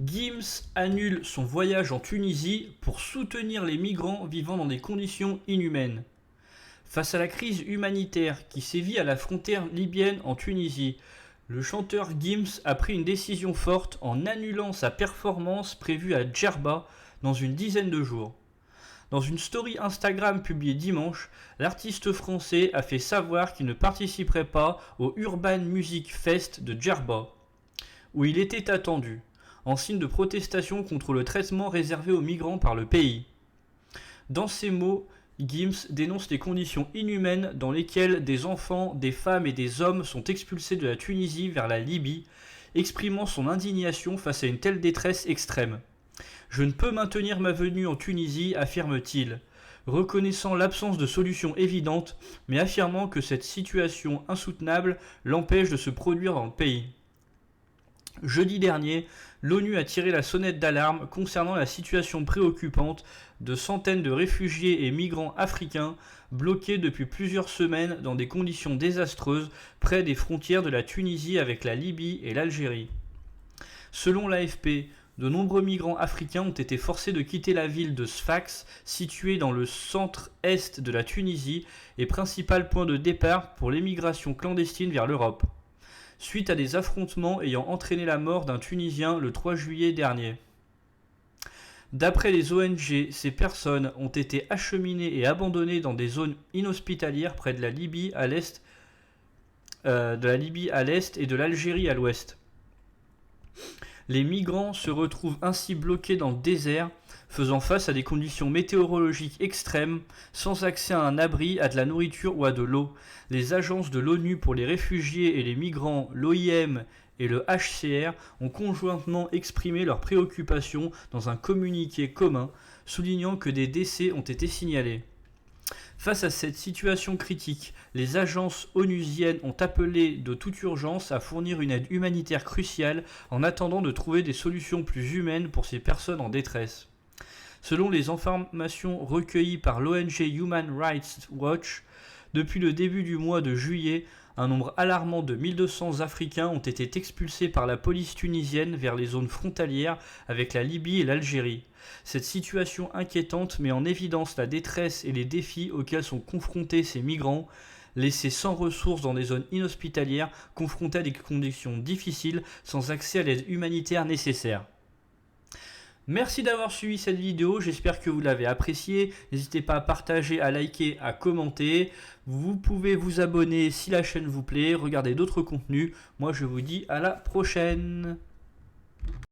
Gims annule son voyage en Tunisie pour soutenir les migrants vivant dans des conditions inhumaines. Face à la crise humanitaire qui sévit à la frontière libyenne en Tunisie, le chanteur Gims a pris une décision forte en annulant sa performance prévue à Djerba dans une dizaine de jours. Dans une story Instagram publiée dimanche, l'artiste français a fait savoir qu'il ne participerait pas au Urban Music Fest de Djerba, où il était attendu, en signe de protestation contre le traitement réservé aux migrants par le pays. Dans ces mots, Gims dénonce les conditions inhumaines dans lesquelles des enfants, des femmes et des hommes sont expulsés de la Tunisie vers la Libye, exprimant son indignation face à une telle détresse extrême. Je ne peux maintenir ma venue en Tunisie, affirme-t-il, reconnaissant l'absence de solution évidente, mais affirmant que cette situation insoutenable l'empêche de se produire dans le pays. Jeudi dernier, l'ONU a tiré la sonnette d'alarme concernant la situation préoccupante de centaines de réfugiés et migrants africains bloqués depuis plusieurs semaines dans des conditions désastreuses près des frontières de la Tunisie avec la Libye et l'Algérie. Selon l'AFP, de nombreux migrants africains ont été forcés de quitter la ville de Sfax, située dans le centre-est de la Tunisie et principal point de départ pour l'émigration clandestine vers l'Europe, suite à des affrontements ayant entraîné la mort d'un Tunisien le 3 juillet dernier. D'après les ONG, ces personnes ont été acheminées et abandonnées dans des zones inhospitalières près de la Libye à l'est, et de l'Algérie à l'ouest. Les migrants se retrouvent ainsi bloqués dans le désert, faisant face à des conditions météorologiques extrêmes, sans accès à un abri, à de la nourriture ou à de l'eau. Les agences de l'ONU pour les réfugiés et les migrants, l'OIM et le HCR ont conjointement exprimé leurs préoccupations dans un communiqué commun, soulignant que des décès ont été signalés. Face à cette situation critique, les agences onusiennes ont appelé de toute urgence à fournir une aide humanitaire cruciale en attendant de trouver des solutions plus humaines pour ces personnes en détresse. Selon les informations recueillies par l'ONG Human Rights Watch, depuis le début du mois de juillet, un nombre alarmant de 1200 Africains ont été expulsés par la police tunisienne vers les zones frontalières avec la Libye et l'Algérie. Cette situation inquiétante met en évidence la détresse et les défis auxquels sont confrontés ces migrants, laissés sans ressources dans des zones inhospitalières, confrontés à des conditions difficiles, sans accès à l'aide humanitaire nécessaire. Merci d'avoir suivi cette vidéo, j'espère que vous l'avez appréciée. N'hésitez pas à partager, à liker, à commenter. Vous pouvez vous abonner si la chaîne vous plaît, regarder d'autres contenus. Moi je vous dis à la prochaine.